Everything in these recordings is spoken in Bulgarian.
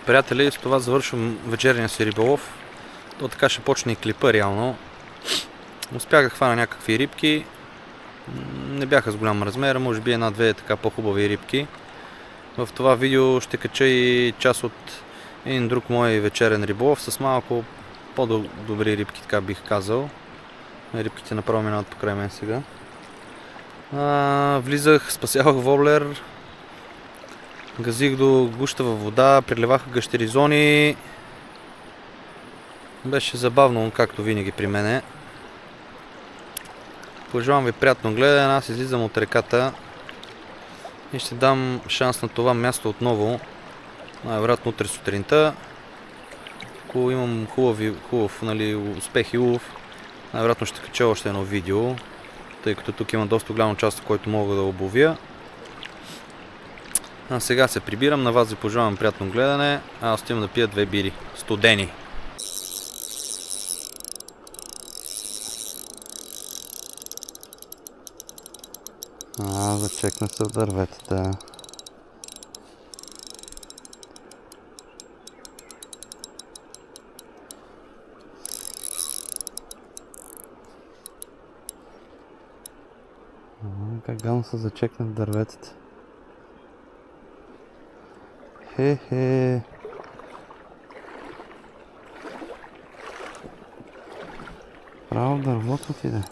Приятели, с това завършвам вечерния си риболов. То така ще почне и клипа реално. Успях да хвана някакви рибки. Не бяха с голям размер, може би една-две така по-хубави рибки. В това видео ще кача и част от един друг мой вечерен риболов с малко по-добри рибки, така бих казал. Рибките направо минават покрай мен сега. Влизах, спасявах воблер, газих до гущава вода, приливаха гащеризони. Беше забавно, както винаги при мене. Пожелавам ви приятно гледане, аз излизам от реката и ще дам шанс на това място отново, най-вероятно утре сутринта. Ако имам хубав успех и улов, най-вероятно ще кача още едно видео, тъй като тук има доста голям участък, който мога да обловя. А сега се прибирам, на вас ви пожелавам приятно гледане, а аз отивам да пия 2 бири, студени. Зачекна се в дърветата. Как гално се зачекна в дърветата. Хе-хе. Право дървото ти да.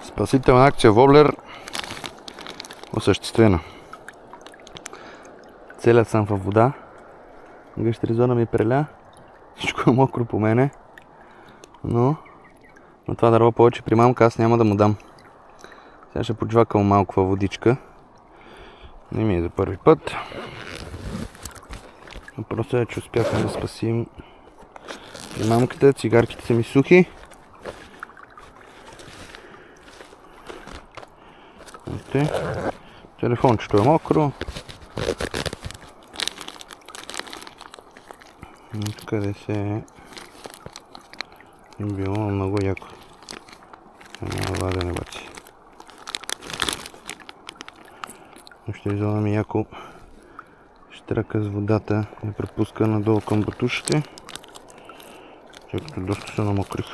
Спасителна акция воблер осъществена. Целият съм във вода. Гащеризона ми преля. Всичко е мокро по мене. Но на това дърво повече примамка аз няма да му дам. Сега ще поджвакам малко във водичка. Не ми е за първи път. Но просто е, че успяхме да спасим примамката. Цигарките са ми сухи. Телефончето е мокро. Къде се е било много яко. Вадене баци. Ще изолвам яко щрака с водата и препуска надолу към батушите. Тъй като доста се намокрих.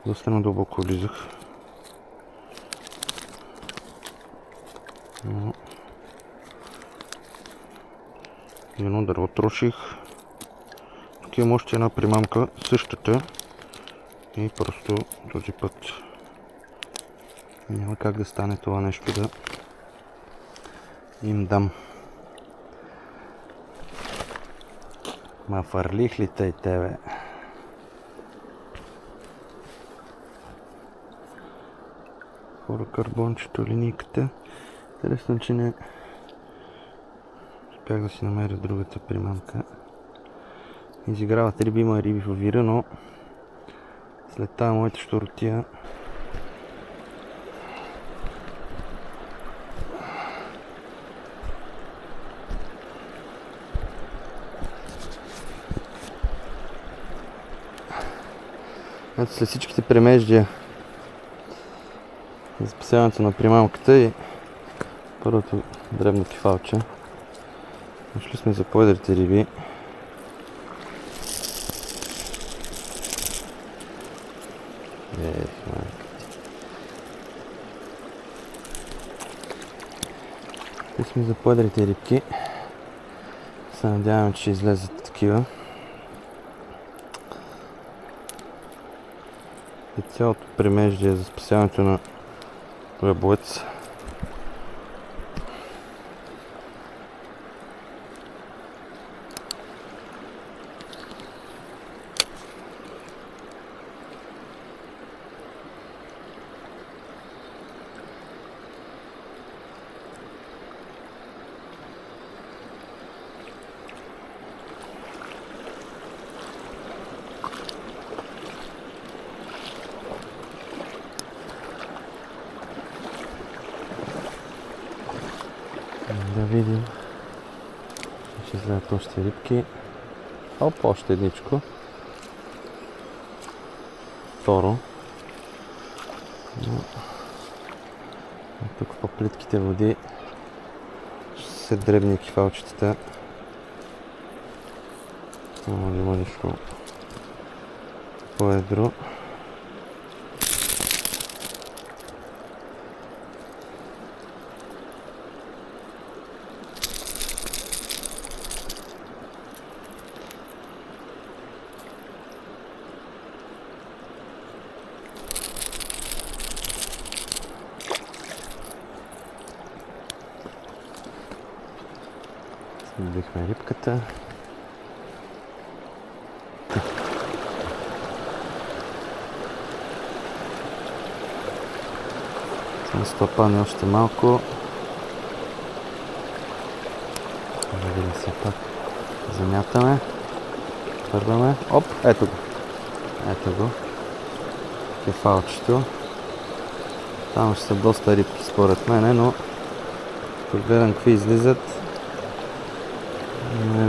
Доста надълбоко влизах. Едно дърво троших. Тук имам още една примамка, същата. И просто този път няма как да стане това нещо да им дам. Ма фърлих ли тъй тебе? Флорокарбончето, линейката. Интересно, че не успях да си намеря другата примамка. Изиграват риби, има риби във вира, но след тази моята щуротия ето след всичките премеждия за спасяването на примамката и първото дребно кефалче. Дошли сме за по-едрите риби. Дошли сме за по-едрите рибки. Се надяваме, че ще излезат такива. И цялото премеждие за спасяването на ръбовец. Да видим. Ще излязат още рибки. Оп, още едничко. Второ. Тук по плитките води ще се дребни кефалчетата. Може нещо по-едро. Вдихме рибката. Сме стопани още малко. Да видим се пак. Замятаме. Хвърляме. Оп, ето го. Ето го. Кефалчето. Там ще са доста рибки според мене, но тук гледам какви излизат.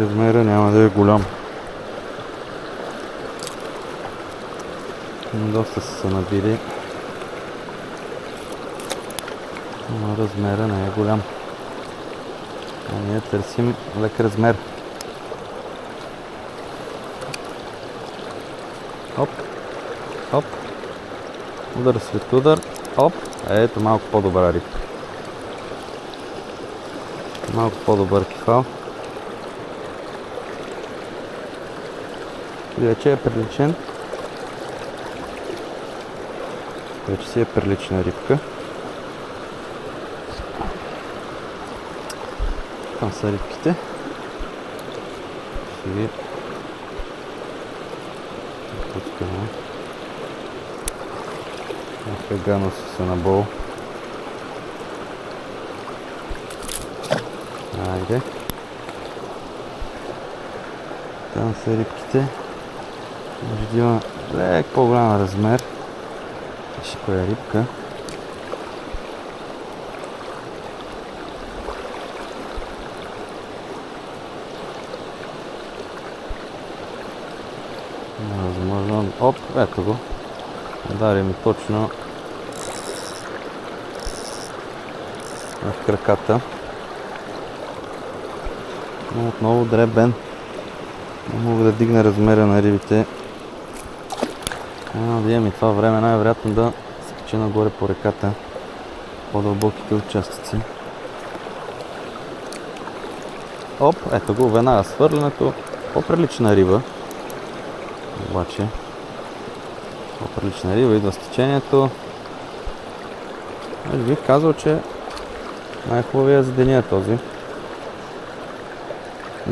Размера няма да е голям. Доста са набили. Но размера не е голям. А ние търсим лек размер. Оп. Оп. Удар след удар. Оп. Ето малко по-добра риба. Малко по-добър кефал. Вече е приличен. Вече си е прилична рибка. Там са рибките. Ще ги пускаме. Сега носи се на бол. Айде. Там са рибките. Може да има лек по-голям размер. Виж коя рибка. Невъзможно. Оп, ето го. Удари ми точно в краката. Но отново дребен. Не мога да дигна размера на рибите. Да имам и това време най-вероятно да се кача нагоре по реката. По-дълбоките участъци. Оп, ето го, веднага свърлянето. По-прилична риба. Обаче по-прилична риба, идва с течението. Бих казал, че най-хубавия за деня е този.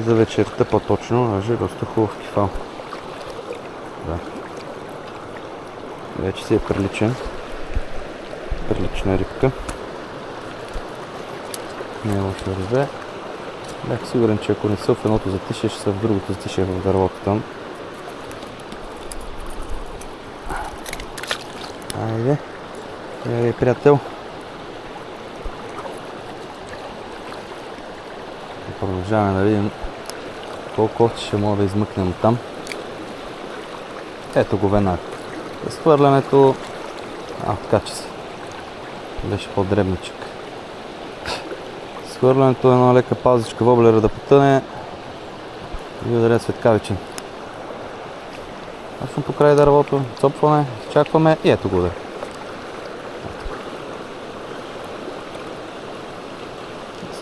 За вечерта по-точно, даже доста хубав кефал. Да. Вече си е приличен. Прилична рибка. Не е лошо рибе. Бях сигурен, че ако не са в едното затишие, ще са в другото затишие в дървото там. Айде. Айде, приятел. Продължаваме да видим колко още ще мога да измъкнем от там. Ето го веднага. Изхвърлянето... така че си. Беше по-дребничък. Изхвърлянето е една лека пазичка воблера да потъне и ударя светкавичен. Точно по край дървото, цопваме, изчакваме и ето го удар.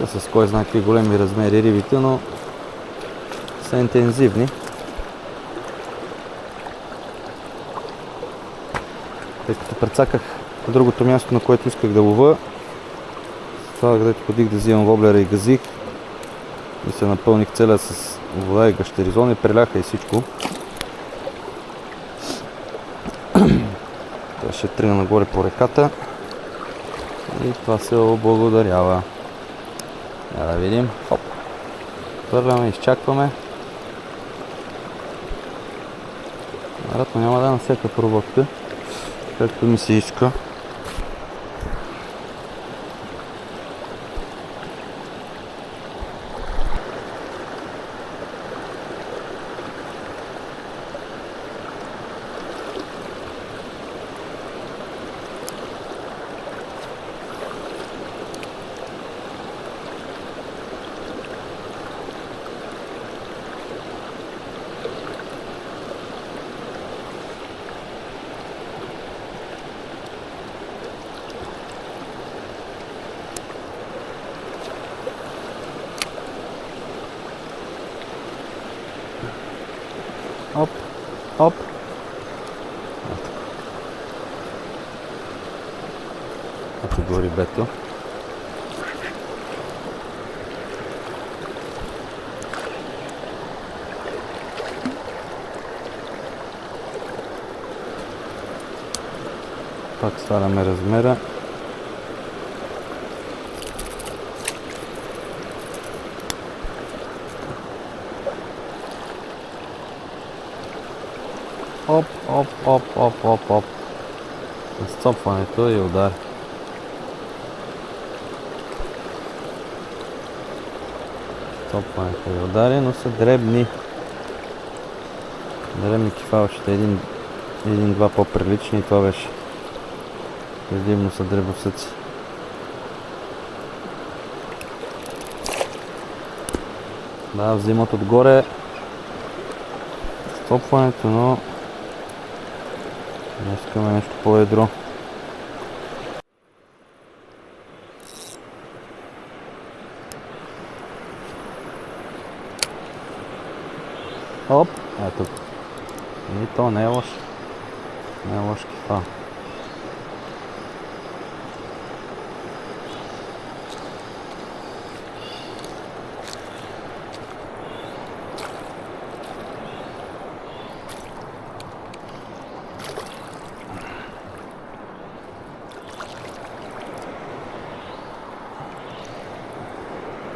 С кой знае какви големи размери рибите, но са интензивни. Тъй като прецаках другото място, на което исках да лова, това, където ходих да взимам воблера и газих, и се напълних целя с вода и гащеризон и преляха и всичко. Това ще тръгна нагоре по реката и това се облагодарява. Да видим. Хоп. Хвърляме, изчакваме. Вероятно няма да е на всяка проводка, както ми се иска. Оп, оп. Ето го рибето. Пак сваляме размера. Оп, оп, оп, оп, оп, оп. Разцопването и удар. Разцопването и удари, но са дребни. Дребни кефалчета. Един-два по-прилични и това беше. Предимно са дребосъци. Да, взимат отгоре стопването, но не искаме нещо по-едро. Оп, ето. И то не е лош. Не е лош кефал.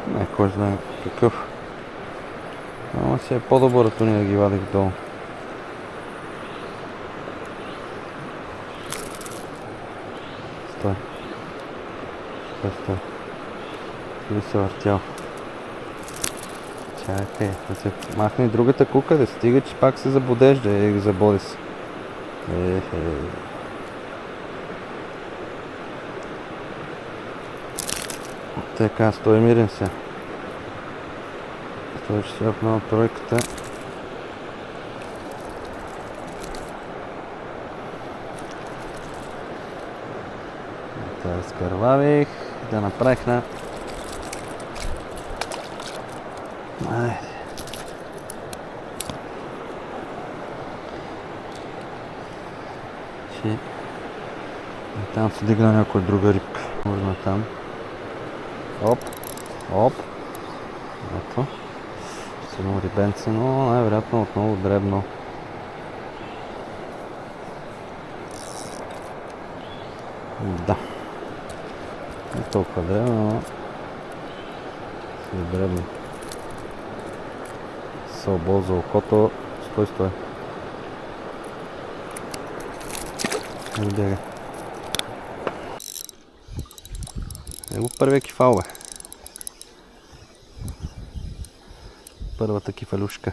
Не, кой знае какъв. Ама си е по-добър, ако ние да ги вадих долу. Стой. Стой. Или се въртял. Чакай, да се махне другата кука, да стига, че пак се забудеш, да я забоди се. Така, стой мирен се. Стой, че си опнал тройката. Да разкървавих, да направих на... Айде. Там се дигна някоя друга рибка. Можно там. Оп, оп. Ето. Само рибенце, но най-вероятно отново дребно. Да. Не толкова дребно, но си дребно. Сълбо за окото. Стой. Не бягай. Его първия кефал, бе. Първата кефалюшка.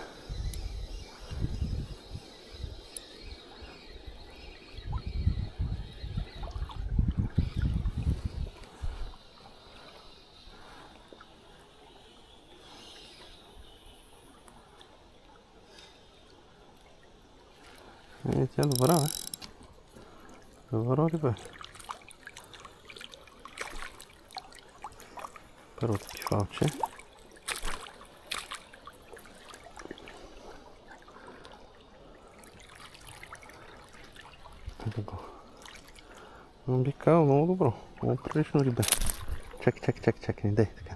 Тя добра, бе. Добро ли, бе? Първото кефалче. Но би казал много добро. Много прилично рибе. Чакай, не дай така.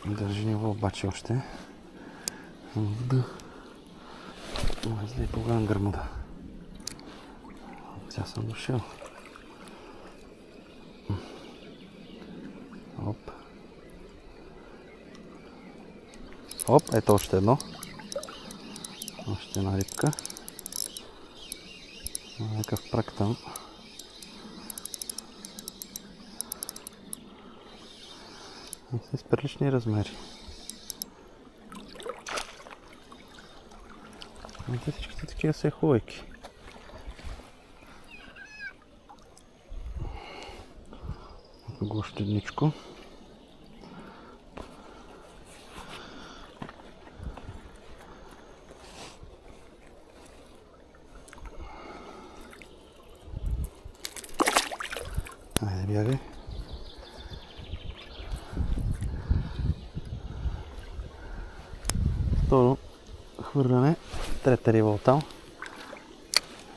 Държи ниво обаче още. Зле погледам гърмуда. Сега съм дошъл. Оп, ето още едно. Още една рибка. Някакъв прак там. С прилични размери. Те всичките такива са хубавки. Го още едничко. второ хвърляне, трета риба оттам.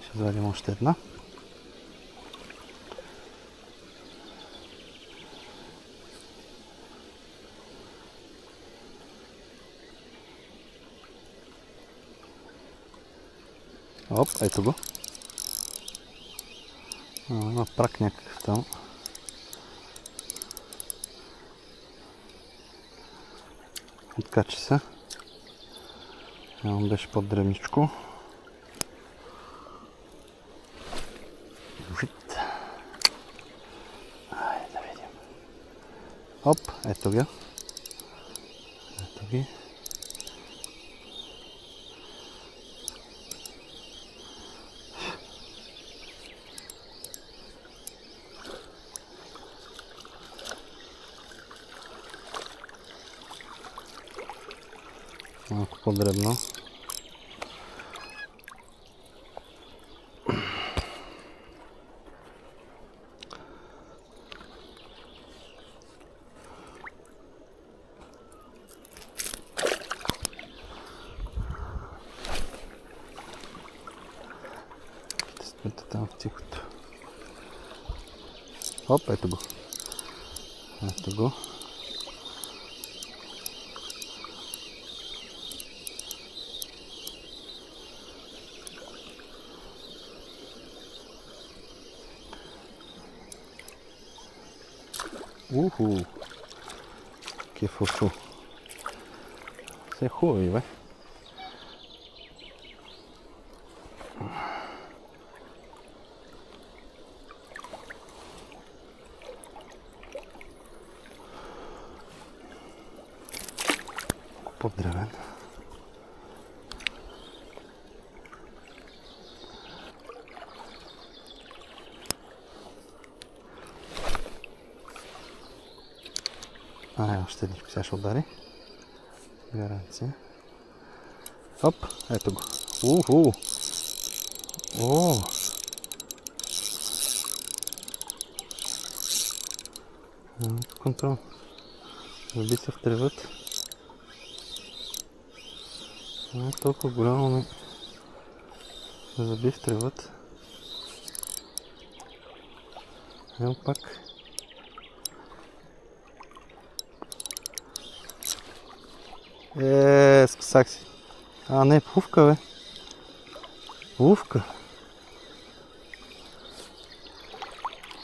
Ще заведем още една. Оп, ето го. Има прак някакъв там. Откачи се. Он беше по-дребничко. Вид. Айде да видим. Оп, ето ги. Ето ги. Малко по-дребно. Стоите там в тихото. Оп, ето го. Ето го. Уху! Кефуфу. Все хубави, бе. По-древен. Още един сега ще удари. Гаранция. Оп, ето го. Уху! О! Контрол. Заби се в тревата. Не е толкова голямо, но заби в тревата. Ево пак. Скъсах си. Не, пувка, бе. Пувка.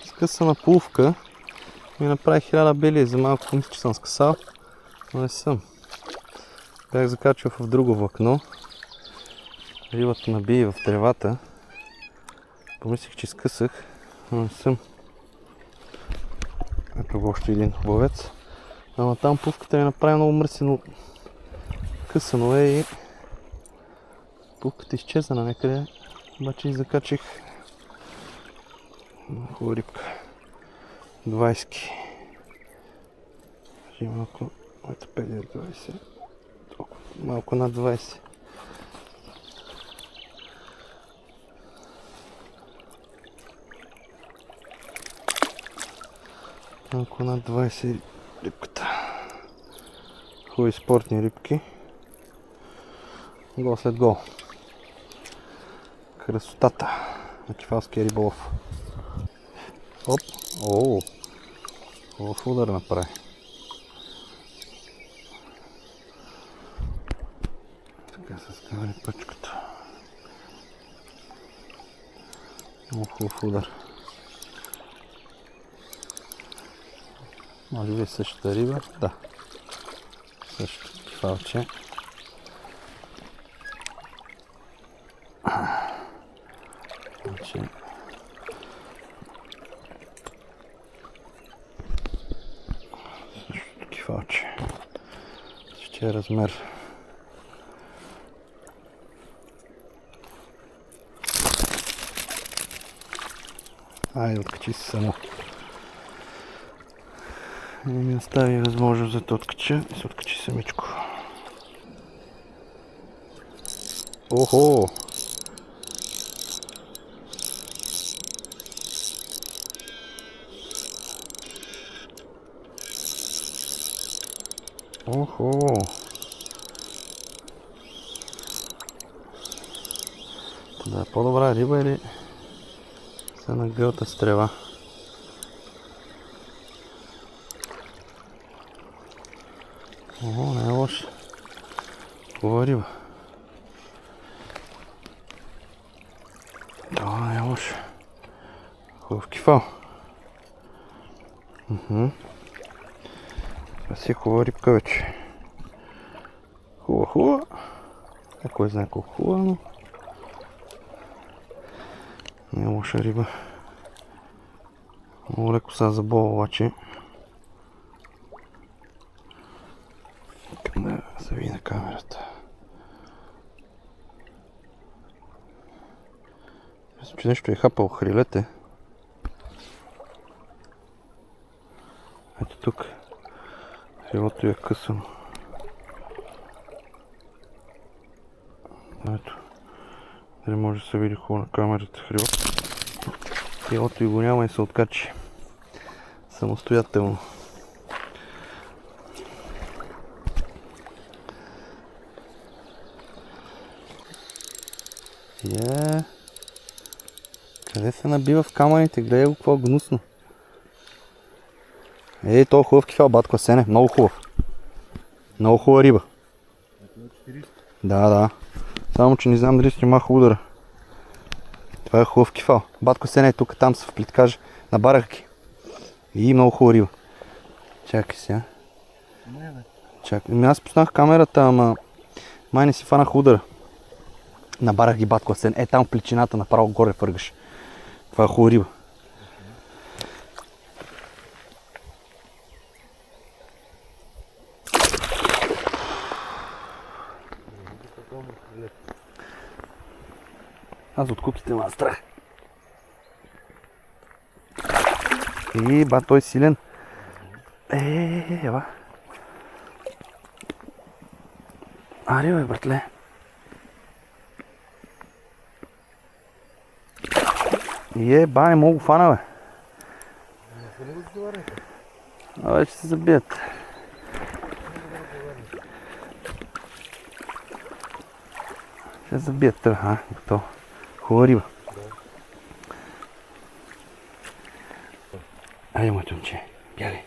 Скъсана пувка. Ми направи 1000 бели. За малко помисля, че съм скъсал, но не съм. Бях закачил в друго влакно. Рибата наби в тревата. Помислих, че скъсах, но не съм. Ето го още един хубавец. Ама там пувката ми направи много мръсено. Късано е и пувката изчезна на някъде. Обаче и закачих хубава рибка. 20. Малко, ето 5-20. Малко над 20. Малко над 20 рибката. Хубави спортни рибки. Гол след гол. Красотата на кефалския риболов. Оп! Ооо! Хубав удар направи. Така се ставали пъчката. Много хубав удар. Може би същата риба? Да. Същото кефалче. Значи... Същото кефалче. Същия размер. Айде, откачи се само. Не ми остави възможност да те откача и се откачи самичко. Охо! Охо! Да е по-добра риба или се нагълта с трева. О, не е лош. Хубава риба. Да, не е лош. Хубав кефал. Това си е хубава рибка вече. Хубава. Кой знае колко хубава, но не е лоша риба. Много леко са забола обаче. Искам да се види на камерата. Мисля, че нещо е хапал хрилете. Ето тук. Хрилото е късано. Ето. Дали може да се види хубаво на камерата хрилото. Хрилото и го няма и се откачи. Самостоятелно. Къде се набива в камъните? Гледай го, какво гнусно. Ей, то хубав кефал, батко Асене. Много хубав. Много хубава риба. Да. Само, че не знам дали ще има удара. Това е хубав кефал. Батко Асене, тук, там са в плиткажа. Набарах ги. И много хубава риба. Чакай сега. Чакай. Аз пуснах камерата, ама май не си фанах удара. Набарах ги, батко Асене. Там в плечината направо горе фъргаш. Това е хубава риба. Аз от куките ма страх. Той е силен. Ева. Аре, бе, братле. Не мога го фана, бе. Абе, ще се забият. Ще се забият, готово. Хубава риба. Айде, моето момче, бягай.